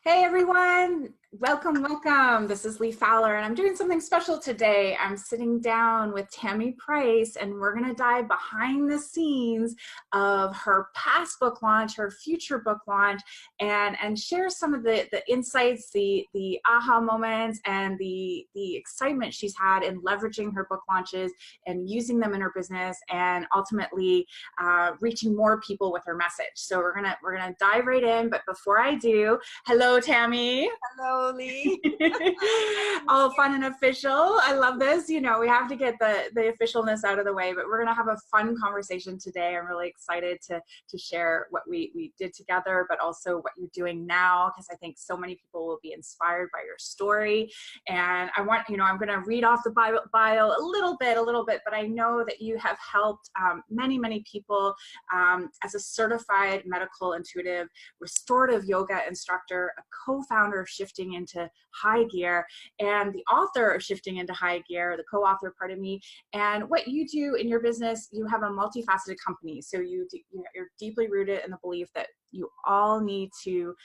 Hey everyone, welcome. This is Leigh Fowler and I'm doing something special today. I'm sitting down with Tammy Price and we're gonna dive behind the scenes of her past book launch, her future book launch, and share some of the insights, the aha moments, and the excitement she's had in leveraging her book launches and using them in her business and ultimately reaching more people with her message. So we're gonna dive right in, but before I do, hello, Tammy. Hello, Leigh. All fun and official. I love this. You know, we have to get the officialness out of the way, but we're going to have a fun conversation today. I'm really excited to share what we did together, but also what you're doing now, because I think so many people will be inspired by your story. And I want, I'm going to read off the bio a little bit, but I know that you have helped many people as a certified medical intuitive restorative yoga instructor, a co-founder of Shifting into High Gear, and the author of Shifting into High Gear, the co-author, pardon me. And what you do in your business, you have a multifaceted company. So you're deeply rooted in the belief that you all need to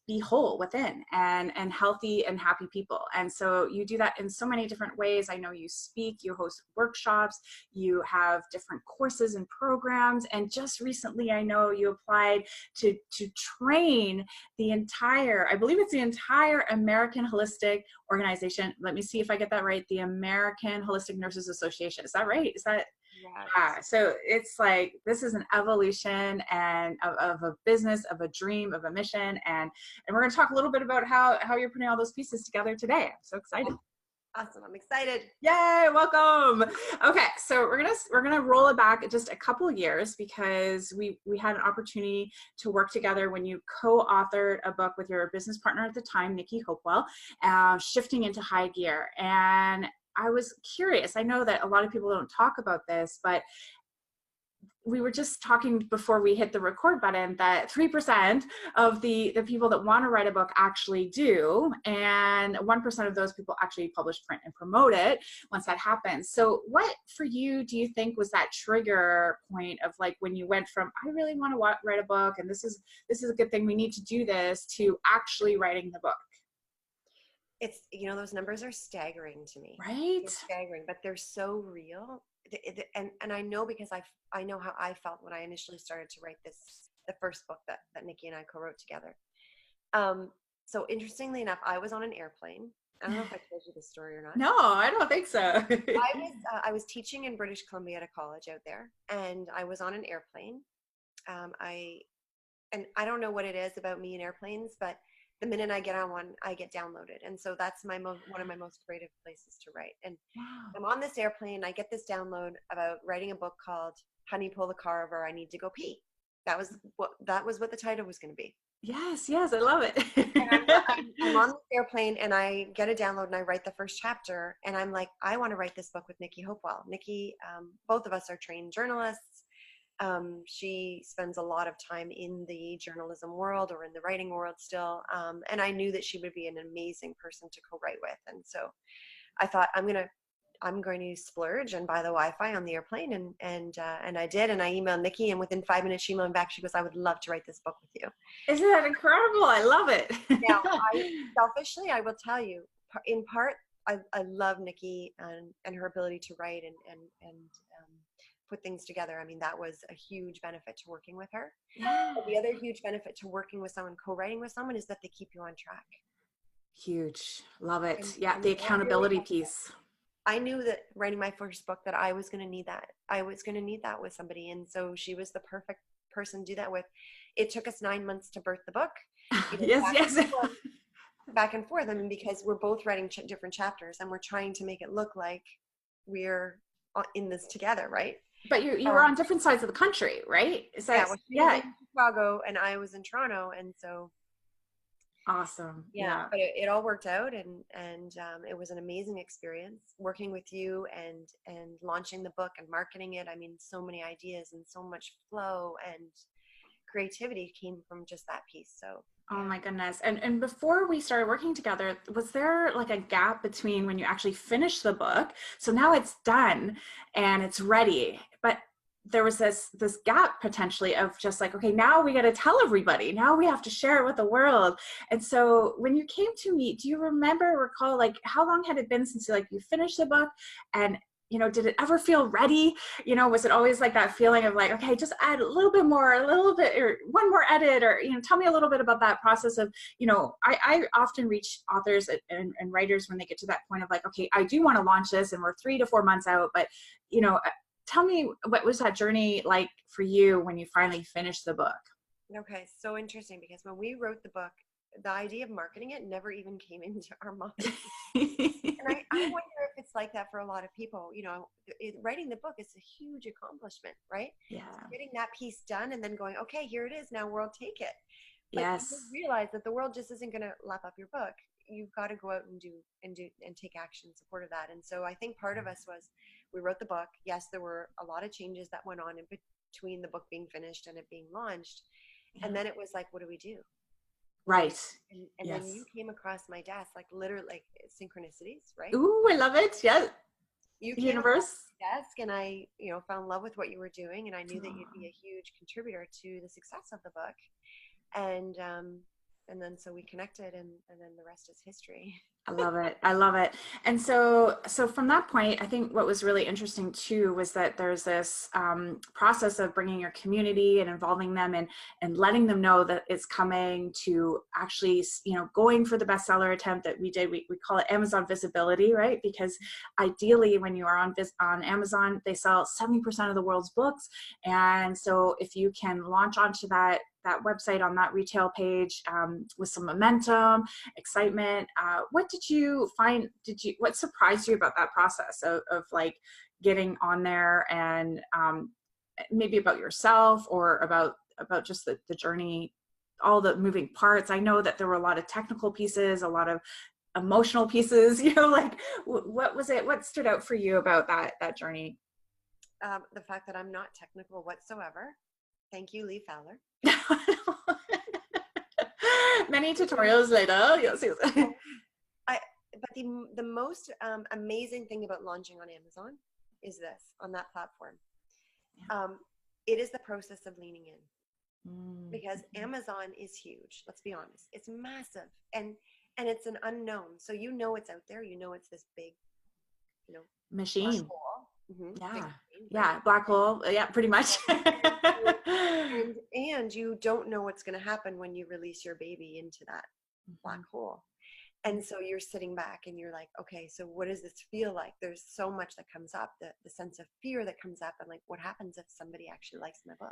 be whole within and healthy and happy people. And so you do that in so many different ways. I know you speak, you host workshops, you have different courses and programs. And just recently, I know you applied to train the entire, I believe it's the entire American Holistic Organization. Let me see if I get that right. The American Holistic Nurses Association. Is that right? Is that? Yeah. So it's like, this is an evolution and of a business, of a dream, of a mission. And we're going to talk a little bit about how you're putting all those pieces together today. I'm so excited. Awesome. I'm excited. Yay, welcome. Okay, so we're gonna roll it back just a couple of years because we had an opportunity to work together when you co-authored a book with your business partner at the time, Nikki, Shifting into High Gear. And I was curious. I know that a lot of people don't talk about this, but we were just talking before we hit the record button that 3% of the people that want to write a book actually do, and 1% of those people actually publish, print, and promote it once that happens. So what for you do you think was that trigger point of like when you went from I really want to write a book and this is a good thing, we need to do this, to actually writing the book? It's, those numbers are staggering to me. Right? They're staggering, but they're so real. And I know because I know how I felt when I initially started to write the first book that Nikki and I co-wrote together. So interestingly enough, I was on an airplane. I don't know if I told you this story or not. No, I don't think so. I was teaching in British Columbia at a college out there, and I was on an airplane. I don't know what it is about me and airplanes, but the minute I get on one, I get downloaded. And so that's one of my most creative places to write. And wow. I'm on this airplane. I get this download about writing a book called Honey, Pull the Car Over, I Need to Go Pee. That was what the title was going to be. Yes, I love it. I'm on the airplane and I get a download and I write the first chapter. And I'm like, I want to write this book with Nikki Hopewell. Nikki, both of us are trained journalists. She spends a lot of time in the journalism world or in the writing world still. And I knew that she would be an amazing person to co-write with. And so I thought I'm going to splurge and buy the Wi-Fi on the airplane. And I did. And I emailed Nikki, and within 5 minutes she emailed me back. She goes, I would love to write this book with you. Isn't that incredible? I love it. Now, selfishly, I will tell you, in part, I love Nikki and her ability to write and put things together. I mean, that was a huge benefit to working with her. Yeah. But the other huge benefit to working with someone, co-writing with someone, is that they keep you on track. Huge. Love it. And the accountability piece. I knew that writing my first book that I was going to need that. I was going to need that with somebody. And so she was the perfect person to do that with. It took us 9 months to birth the book. Yes. Back and forth. I mean, because we're both writing different chapters and we're trying to make it look like we're in this together, right? But you were on different sides of the country, right? Is that, she was in Chicago and I was in Toronto, and so awesome. Yeah. But it all worked out, and it was an amazing experience working with you and launching the book and marketing it. I mean, so many ideas and so much flow and creativity came from just that piece. So oh my goodness. And before we started working together, was there like a gap between when you actually finished the book? So now it's done and it's ready, but there was this gap potentially of just like, okay, now we got to tell everybody, now we have to share it with the world. And so when you came to me, do you recall, like, how long had it been since you finished the book? And did it ever feel ready? Was it always like that feeling of like, okay, just add a little bit more, a little bit, or one more edit, or, tell me a little bit about that process of, I often reach authors and writers when they get to that point of like, okay, I do want to launch this and we're 3 to 4 months out, but, tell me, what was that journey like for you when you finally finished the book? Okay, so interesting, because when we wrote the book, the idea of marketing it never even came into our mind. And I wonder if it's like that for a lot of people. Writing the book is a huge accomplishment, right? Yeah. Getting that piece done and then going, okay, here it is, now world, take it. But Yes. you realize that the world just isn't going to lap up your book. You've got to go out and take action in support of that. And so I think part of us was, we wrote the book. Yes, there were a lot of changes that went on in between the book being finished and it being launched. Yeah. And then it was like, what do we do? Right. And yes. then you came across my desk, like literally like synchronicities, right? Ooh, I love it. Yeah. You came across my desk and I, fell in love with what you were doing, and I knew that you'd be a huge contributor to the success of the book. And then so we connected, and then the rest is history. I love it. I love it. And so from that point, I think what was really interesting too was that there's this process of bringing your community and involving them and letting them know that it's coming, to actually, going for the bestseller attempt that we did. We call it Amazon visibility, right? Because ideally, when you are on Amazon, they sell 70% of the world's books. And so if you can launch onto that website on that retail page with some momentum, excitement, what did you find? What surprised you about that process of like getting on there, and maybe about yourself, or about just the journey, all the moving parts? I know that there were a lot of technical pieces, a lot of emotional pieces, like what was it? What stood out for you about that journey? The fact that I'm not technical whatsoever. Thank you, Leigh Fowler. Many tutorials later. Yes. But the most amazing thing about launching on Amazon is this, on that platform. It is the process of leaning in, because Amazon is huge. Let's be honest. It's massive, and it's an unknown. So it's out there. It's this big, machine. Mm-hmm. Yeah. Machine, yeah. Right? Black hole. Yeah, pretty much. and you don't know what's going to happen when you release your baby into that black hole. And so you're sitting back and you're like, okay, so what does this feel like? There's so much that comes up, the sense of fear that comes up, and like, what happens if somebody actually likes my book?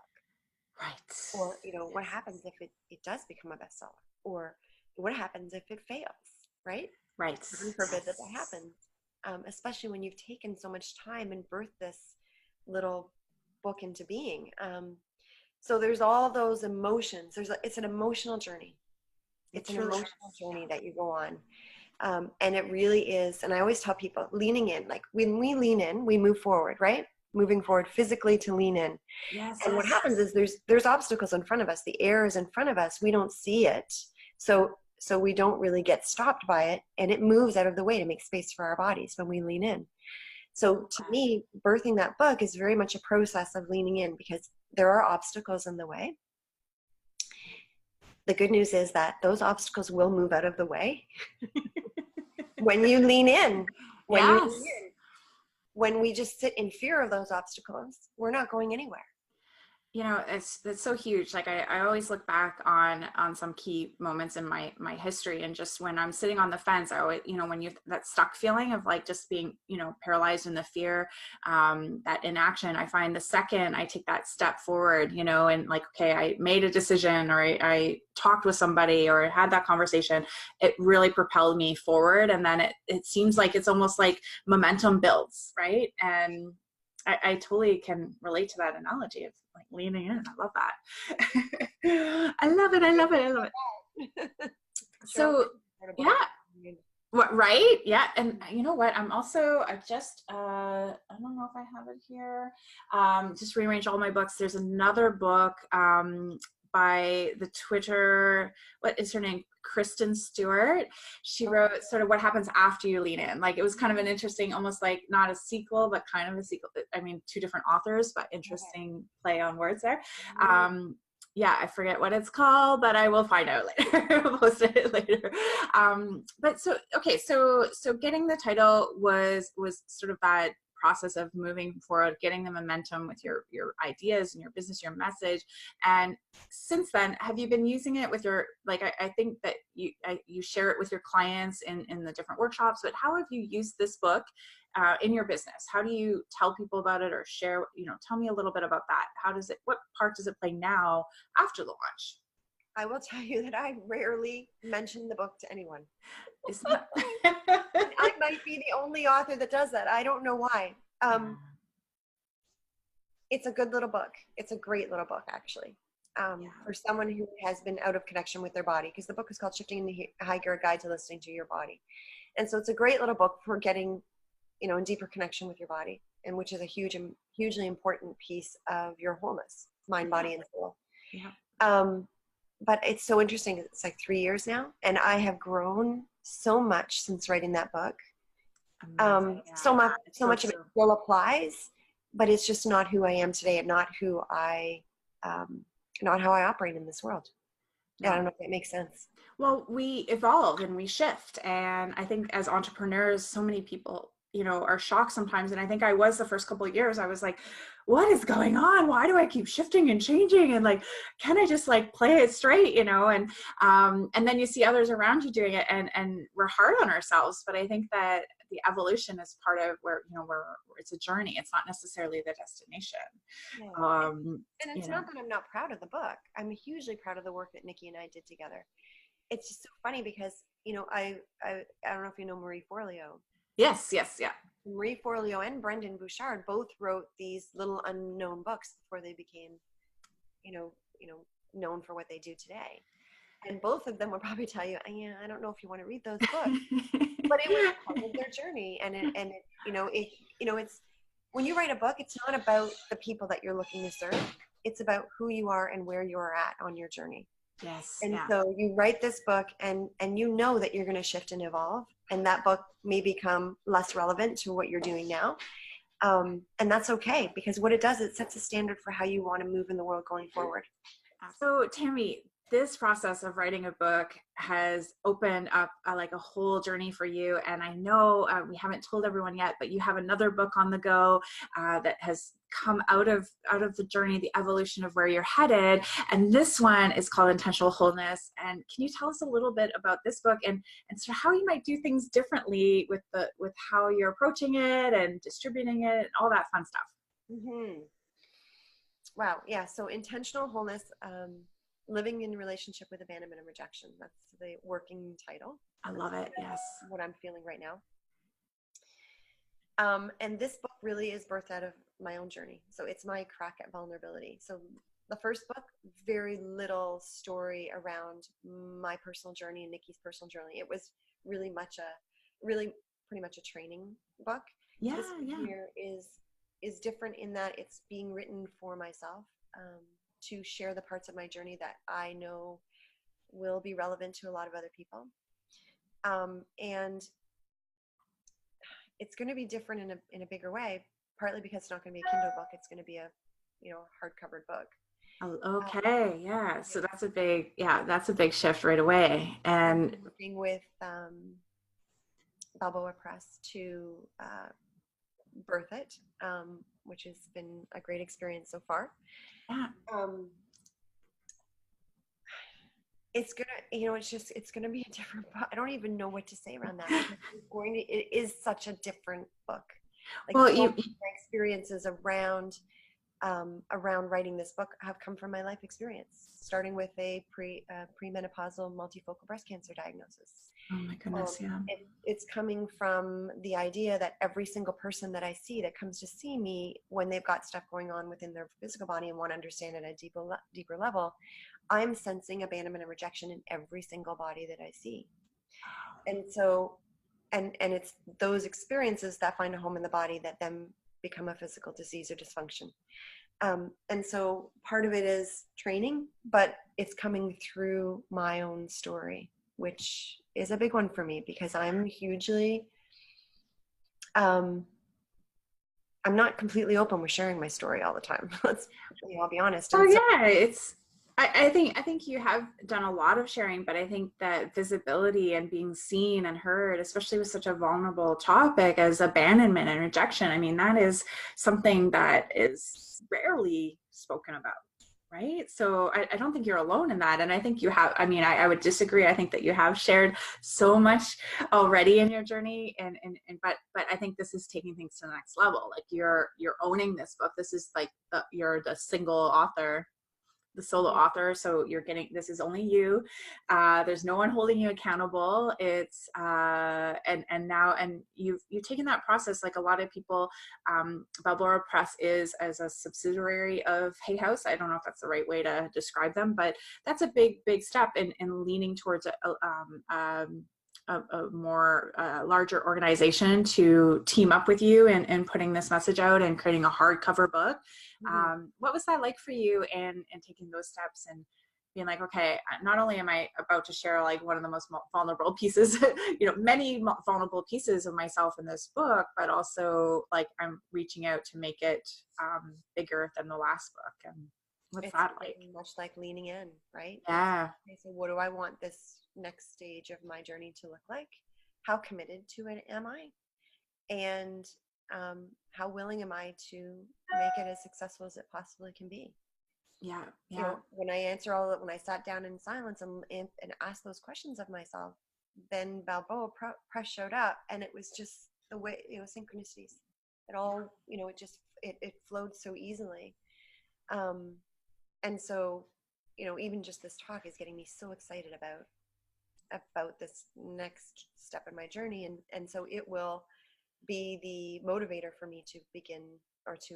Right. Or, what happens if it does become a bestseller? Or what happens if it fails? Right? Right. Heaven forbid that happens. Especially when you've taken so much time and birthed this little book into being. So there's all those emotions. It's an emotional journey. It's an emotional journey that you go on. And it really is. And I always tell people, leaning in, like when we lean in, we move forward, right? Moving forward physically to lean in. Yes. And what happens is there's obstacles in front of us. The air is in front of us. We don't see it. So we don't really get stopped by it, and it moves out of the way to make space for our bodies when we lean in. So to me, birthing that book is very much a process of leaning in, because there are obstacles in the way. The good news is that those obstacles will move out of the way when you lean in. When we just sit in fear of those obstacles, we're not going anywhere. That's so huge. Like I always look back on some key moments in my history, and just when I'm sitting on the fence, I always, when you, that stuck feeling of like just being, paralyzed in the fear, that inaction, I find the second I take that step forward, and like, okay, I made a decision, or I talked with somebody, or had that conversation, it really propelled me forward. And then it seems like it's almost like momentum builds, right? And I totally can relate to that analogy of like leaning in. I love that. I love it. So yeah. What, right? Yeah. And you know what? I'm also, I don't know if I have it here. Just rearrange all my books. There's another book, by the Twitter, what is her name? Kristen Stewart. She wrote sort of what happens after you lean in. Like, it was kind of an interesting, almost like not a sequel, but kind of a sequel. I mean, two different authors, but interesting play on words there. Yeah, I forget what it's called, but I will find out later. I'll post it later. But so, okay, so getting the title was sort of that process of moving forward, getting the momentum with your ideas and your business, your message. And since then, have you been using it with your, like, I think that you share it with your clients in the different workshops, but how have you used this book in your business? How do you tell people about it or share, tell me a little bit about that. What part does it play now after the launch? I will tell you that I rarely mention the book to anyone. Isn't that I might be the only author that does that. I don't know why. It's a good little book. It's a great little book, actually, for someone who has been out of connection with their body, because the book is called Shifting in High Gear, A Guide to Listening to Your Body. And so it's a great little book for getting, in deeper connection with your body, and which is a hugely important piece of your wholeness, mind, body, and soul. Yeah. But it's so interesting. It's like 3 years now, and I have grown so much since writing that book. So much of it still applies, but it's just not who I am today, and not how I operate in this world. Yeah, I don't know if that makes sense. Well, we evolve and we shift, and I think as entrepreneurs, so many people are shocked sometimes. And I think I was the first couple of years, I was like, what is going on? Why do I keep shifting and changing? And like, can I just like play it straight, and then you see others around you doing it, and we're hard on ourselves. But I think that the evolution is part of where, where it's a journey. It's not necessarily the destination. Yeah. And it's not that I'm not proud of the book. I'm hugely proud of the work that Nikki and I did together. It's just so funny because, I don't know if you know Marie Forleo. Yes, yeah. Marie Forleo and Brendan Bouchard both wrote these little unknown books before they became, known for what they do today. And both of them will probably tell you, yeah, I don't know if you want to read those books, but it was part of their journey. It's when you write a book, it's not about the people that you're looking to serve. It's about who you are and where you're at on your journey. Yes. And so you write this book, and you know that you're going to shift and evolve, and that book may become less relevant to what you're doing now. And that's okay, because what it does, it sets a standard for how you want to move in the world going forward. So Tammy, this process of writing a book has opened up like a whole journey for you. And I know we haven't told everyone yet, but you have another book on the go that has come out of the journey, the evolution of where you're headed. And this one is called Intentional Wholeness. And can you tell us a little bit about this book and sort of how you might do things differently with how you're approaching it and distributing it and all that fun stuff? Mm-hmm. Wow. Yeah. So Intentional Wholeness, living in relationship with abandonment and rejection. That's the working title. I love it. Yes. What I'm feeling right now. And this book really is birthed out of my own journey. So it's my crack at vulnerability. So the first book, very little story around my personal journey and Nikki's personal journey. It was really pretty much a training book. Yeah. This book here is different in that it's being written for myself, to share the parts of my journey that I know will be relevant to a lot of other people. And it's going to be different in a bigger way, partly because it's not going to be a Kindle book. It's going to be a, hardcover book. Oh, okay. Yeah. So that's a big shift right away. And working with Balboa Press to birth it, which has been a great experience so far. Yeah. It's gonna be a different book. I don't even know what to say around that. It is such a different book. Like, well, my experiences around writing this book have come from my life experience, starting with a premenopausal multifocal breast cancer diagnosis. Oh my goodness, yeah. It's coming from the idea that every single person that I see that comes to see me when they've got stuff going on within their physical body and want to understand it at a deeper level, I'm sensing abandonment and rejection in every single body that I see. And so, and it's those experiences that find a home in the body that then become a physical disease or dysfunction. And so part of it is training, but it's coming through my own story, which is a big one for me because I'm hugely, I'm not completely open with sharing my story all the time. I'll be honest. Oh And so yeah, I think you have done a lot of sharing, but I think that visibility and being seen and heard, especially with such a vulnerable topic as abandonment and rejection, I mean, that is something that is rarely spoken about, right? So I don't think you're alone in that. And I think you have, I mean, I would disagree. I think that you have shared so much already in your journey. But I think this is taking things to the next level. Like you're owning this book. This is like you're the single author, the solo author, so you're getting, this is only you, there's no one holding you accountable. It's and now, and you've taken that process like a lot of people. Balboa Press is as a subsidiary of Hay House. I don't know if that's the right way to describe them, but that's a big step in leaning towards a more larger organization to team up with you and putting this message out and creating a hardcover book. What was that like for you, and taking those steps and being like, okay, not only am I about to share like one of the most vulnerable pieces, many vulnerable pieces of myself in this book, but also like I'm reaching out to make it bigger than the last book. And what's that like? Much like leaning in, right? Yeah. Okay, so what do I want this next stage of my journey to look like? How committed to it am I? And how willing am I to make it as successful as it possibly can be? Yeah. When I answer all that, when I sat down in silence and asked those questions of myself, then Balboa Press showed up, and it was just the way, synchronicities. It all, it flowed so easily. And so, even just this talk is getting me so excited about this next step in my journey. And so it will be the motivator for me to begin, or to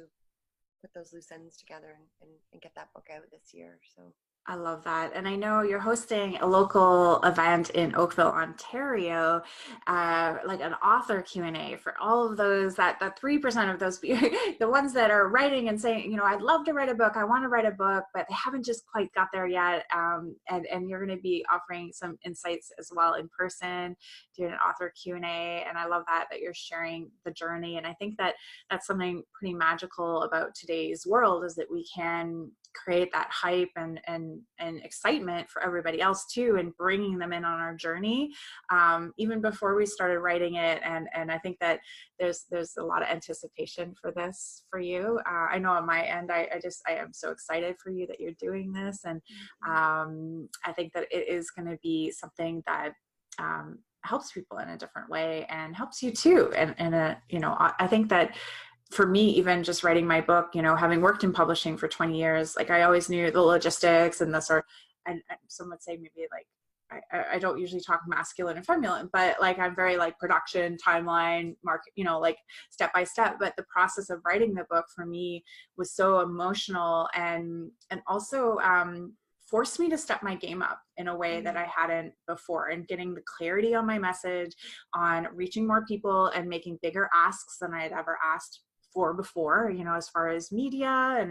put those loose ends together and get that book out this year. So I love that. And I know you're hosting a local event in Oakville, Ontario, like an author Q&A for all of those, that 3% of those, the ones that are writing and saying, I'd love to write a book. I want to write a book, but they haven't just quite got there yet. And you're going to be offering some insights as well in person, doing an author Q&A. And I love that you're sharing the journey. And I think that that's something pretty magical about today's world, is that we can create that hype and excitement for everybody else too, and bringing them in on our journey, even before we started writing it. And I think that there's a lot of anticipation for this for you. I know on my end, I am so excited for you that you're doing this. And I think that it is going to be something that helps people in a different way, and helps you too. And I think that for me, even just writing my book, having worked in publishing for 20 years, like I always knew the logistics and the sort, and some would say maybe like, I don't usually talk masculine and feminine, but like I'm very like production, timeline, market, like step by step. But the process of writing the book for me was so emotional, and also forced me to step my game up in a way that I hadn't before, and getting the clarity on my message, on reaching more people and making bigger asks than I had ever asked for before, as far as media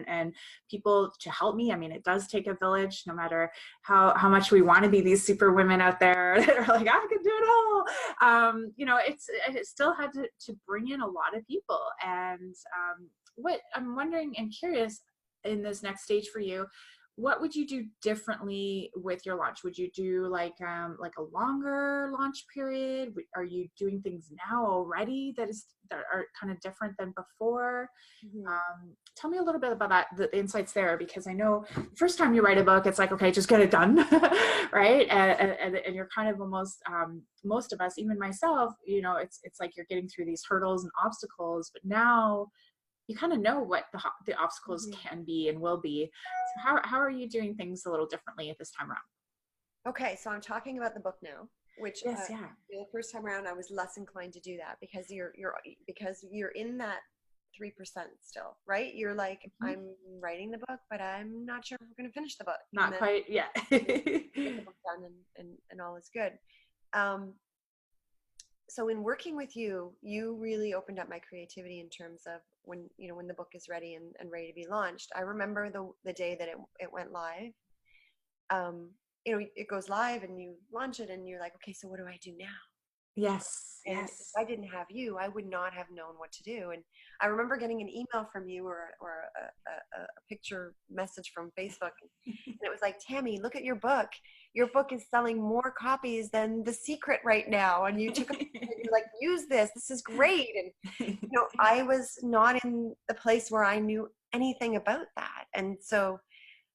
and people to help me. I mean, it does take a village, no matter how much we want to be these super women out there that are like, I can do it all. It still had to bring in a lot of people. And what I'm wondering and curious in this next stage for you, what would you do differently with your launch? Would you do like a longer launch period? Are you doing things now already that are kind of different than before? Tell me a little bit about that, the insights there, because I know the first time you write a book, it's like, okay, just get it done, right? And you're kind of almost, most of us, even myself, it's like you're getting through these hurdles and obstacles, but now you kind of know what the obstacles can be and will be. So how are you doing things a little differently at this time around? Okay, so I'm talking about the book now, which yes, the first time around I was less inclined to do that, because you're in that 3% still, right? You're like, I'm writing the book, but I'm not sure if we're going to finish the book. Not quite yet. Get the book done and all is good. so in working with you, you really opened up my creativity in terms of when, when the book is ready and ready to be launched. I remember the day that it went live. It goes live and you launch it and you're like, okay, so what do I do now? Yes. And if Yes. I didn't have you, I would not have known what to do. And I remember getting an email from you or a picture message from Facebook. And it was like, Tammy, look at your book. Your book is selling more copies than The Secret right now. And you took a picture and you're like, use this. This is great. And, I was not in the place where I knew anything about that. And so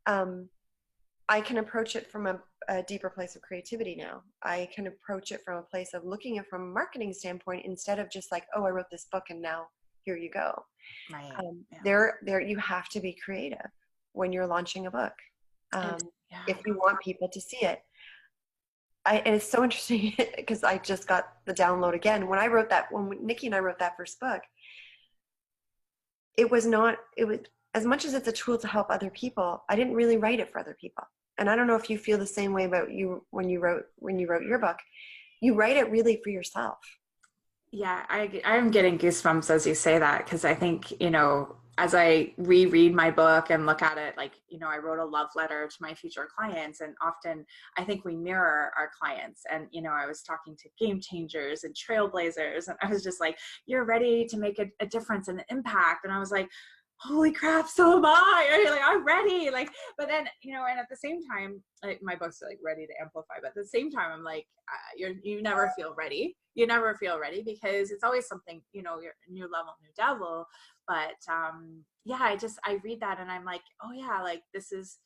I can approach it from a deeper place of creativity now. I can approach it from a place of looking at it from a marketing standpoint instead of just like, oh, I wrote this book and now here you go. Right. There you have to be creative when you're launching a book. If you want people to see it. And it's so interesting because I just got the download again. When Nikki and I wrote that first book, it was as much as it's a tool to help other people, I didn't really write it for other people. And I don't know if you feel the same way about you when you wrote your book. You write it really for yourself. Yeah, I'm getting goosebumps as you say that, because I think, as I reread my book and look at it, like, I wrote a love letter to my future clients, and often I think we mirror our clients. And, I was talking to game changers and trailblazers, and I was just like, you're ready to make a difference and an impact. And I was like, holy crap, so am I. Like, I'm ready. Like, but then, and at the same time, like, my book's like ready to amplify, but at the same time, I'm like, you never feel ready. You never feel ready because it's always something, you're new level, new devil. But yeah, I read that and I'm like, oh yeah, like this is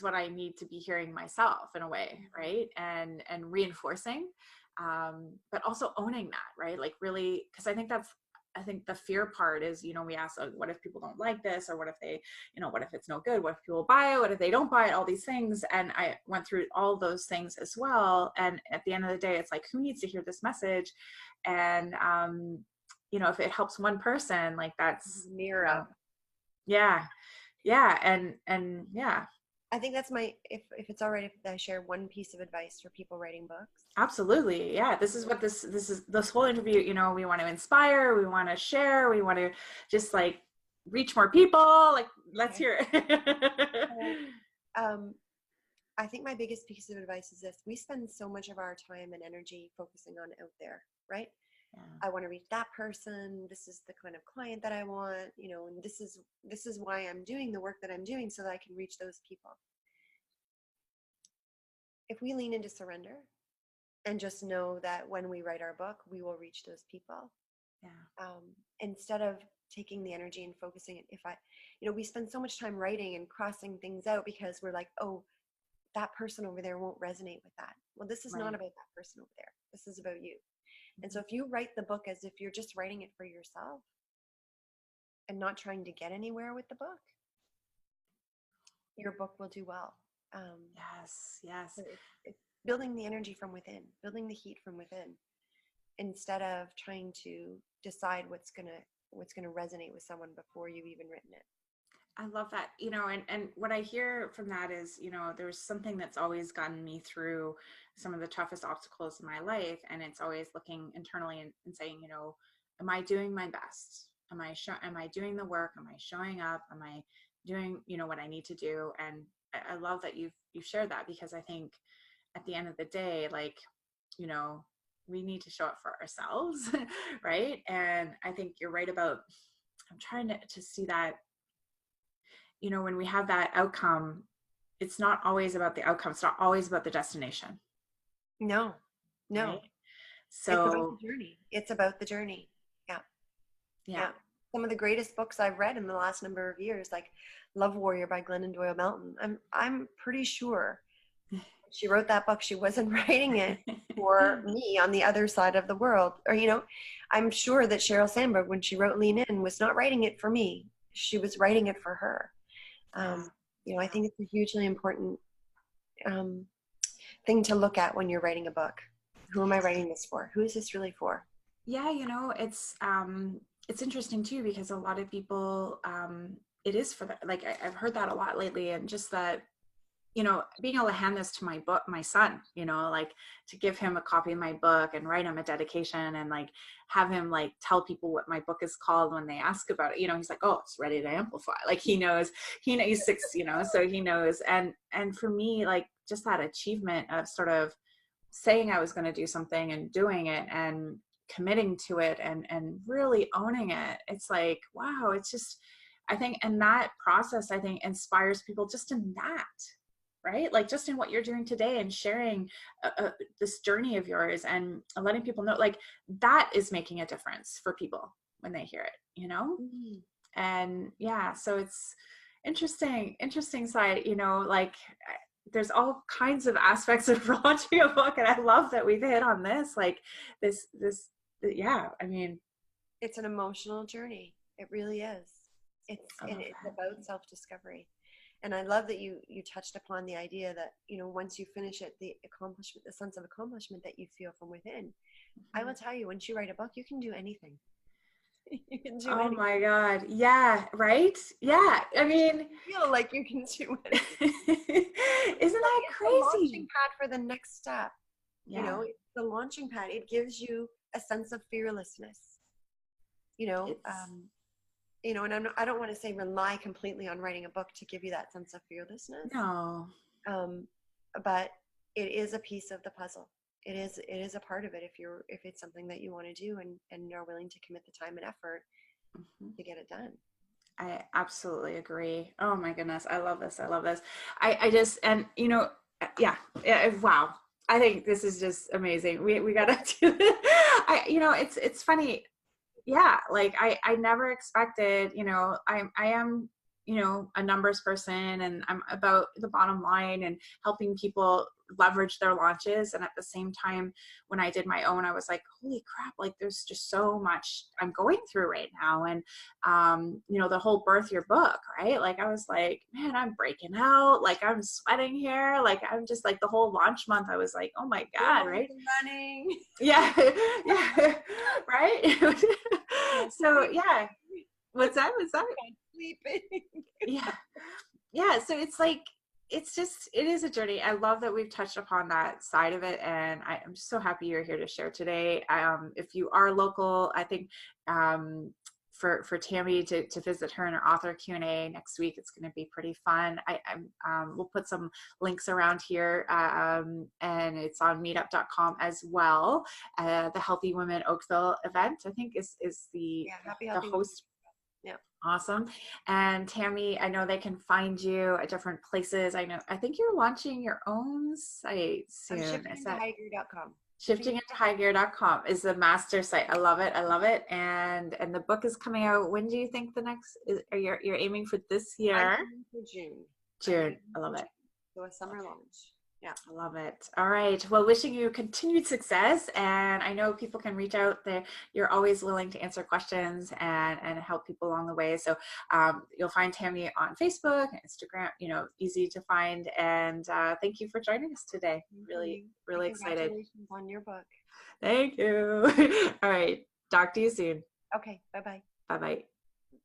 what I need to be hearing myself in a way, right? And reinforcing, but also owning that, right? Like really, because I think the fear part is, we ask, oh, what if people don't like this? Or what if they, what if it's no good? What if people buy it? What if they don't buy it? All these things. And I went through all those things as well. And at the end of the day, it's like, who needs to hear this message? And, if it helps one person, like that's mirror. Yeah. Yeah. And yeah. I think that's if it's all right if I share one piece of advice for people writing books. Absolutely. Yeah. This is what this whole interview, we want to inspire, we want to share, we want to just like reach more people. Like, let's hear it. I think my biggest piece of advice is this. We spend so much of our time and energy focusing on out there, right? Yeah. I want to reach that person. This is the kind of client that I want, and this is why I'm doing the work that I'm doing so that I can reach those people. If we lean into surrender and just know that when we write our book, we will reach those people. Yeah. Instead of taking the energy and focusing it, we spend so much time writing and crossing things out because we're like, oh, that person over there won't resonate with that. Well, this is not about that person over there. This is about you. And so if you write the book as if you're just writing it for yourself and not trying to get anywhere with the book, your book will do well. Yes. So it's building the energy from within, building the heat from within, instead of trying to decide what's gonna resonate with someone before you've even written it. I love that, and what I hear from that is, there's something that's always gotten me through some of the toughest obstacles in my life. And it's always looking internally and saying, am I doing my best? Am I doing the work? Am I showing up? Am I doing, what I need to do? And I love that you've shared that, because I think at the end of the day, like, we need to show up for ourselves. Right. And I think you're right about, I'm trying to see that, when we have that outcome, it's not always about the outcome. It's not always about the destination. No. Right? So it's about the journey. It's about the journey. Yeah. Some of the greatest books I've read in the last number of years, like Love Warrior by Glennon Doyle Melton. I'm pretty sure she wrote that book. She wasn't writing it for me on the other side of the world. Or, I'm sure that Sheryl Sandberg, when she wrote Lean In, was not writing it for me. She was writing it for her. I think it's a hugely important thing to look at when you're writing a book. Who am I writing this for? Who is this really for? Yeah, it's interesting too, because a lot of people, it is for that. Like I've heard that a lot lately, and just that you know, being able to hand this to my son, you know, like to give him a copy of my book and write him a dedication and like have him like tell people what my book is called when they ask about it. You know, he's like, oh, it's ready to amplify. Like he knows, he's 6, you know, so he knows. And for me, like just that achievement of sort of saying I was going to do something and doing it and committing to it and really owning it. It's like, wow, it's just, I think, and that process, I think, inspires people just in that, right? Like just in what you're doing today and sharing this journey of yours and letting people know, like that is making a difference for people when they hear it, you know? Mm-hmm. And yeah, so it's interesting side, you know, like there's all kinds of aspects of launching a book. And I love that we've hit on this, like this, yeah, I mean, It's an emotional journey. It really is. It's that. about self-discovery. And I love that you touched upon the idea that, you know, once you finish it, the accomplishment, the sense of accomplishment that you feel from within. I will tell you, once you write a book, you can do anything. You can do Oh anything. my God. Yeah. Right. Yeah. I mean, Feel like you can do anything. isn't that It's the launching crazy? pad for the next step. You Yeah. know, it's the launching pad. It gives you a sense of fearlessness. You know, It's, you know, and I don't want to say rely completely on writing a book to give you that sense of fearlessness, no. um, but it is a piece of the puzzle. It is a part of it if it's something that you want to do and are willing to commit the time and effort Mhm. to get it done. I absolutely agree. Oh my goodness. I love this. I love this. I just, and you know, yeah, yeah, wow. I think this is just amazing. We gotta do it. You know, it's funny. Yeah, like I never expected, you know, I am, you know, a numbers person and I'm about the bottom line and helping people leverage their launches. And at the same time, when I did my own, I was like, holy crap, like there's just so much I'm going through right now. And you know, the whole birth your book, right? Like I was like, man, I'm breaking out, like I'm sweating here, like I'm just like the whole launch month, I was like, oh my God, Hormones right? are running. Yeah. Yeah. Right. Can't So sleep. yeah, what's that? Can't sleeping. Yeah. Yeah, so it's like it's just it is a journey. I love that we've touched upon that side of it, and I'm just so happy you're here to share today. If you are local, I think for Tammy to visit her in her author Q&A next week, it's going to be pretty fun. We'll put some links around here, and it's on meetup.com as well. The Healthy Women Oakville event, I think, is Yeah, happy the healthy women. host. Yeah. Awesome. And Tammy, I know they can find you at different places. I think you're launching your own site I'm soon. shifting Is into that highgear.com. shifting into highgear.com is the master site? I love it. I love it. And the book is coming out. When do you think the next is, are you're aiming for this I'm year? aiming for June. I'm June. aiming I for love it. June. So a summer launch. Yeah. I love it. All right. Well, wishing you continued success. And I know people can reach out there. You're always willing to answer questions and help people along the way. So you'll find Tammy on Facebook, Instagram, you know, easy to find. And thank you for joining us today. Thank Really, you. And really excited. congratulations on your book. Thank you. All right. Talk to you soon. Okay. Bye-bye. Bye-bye.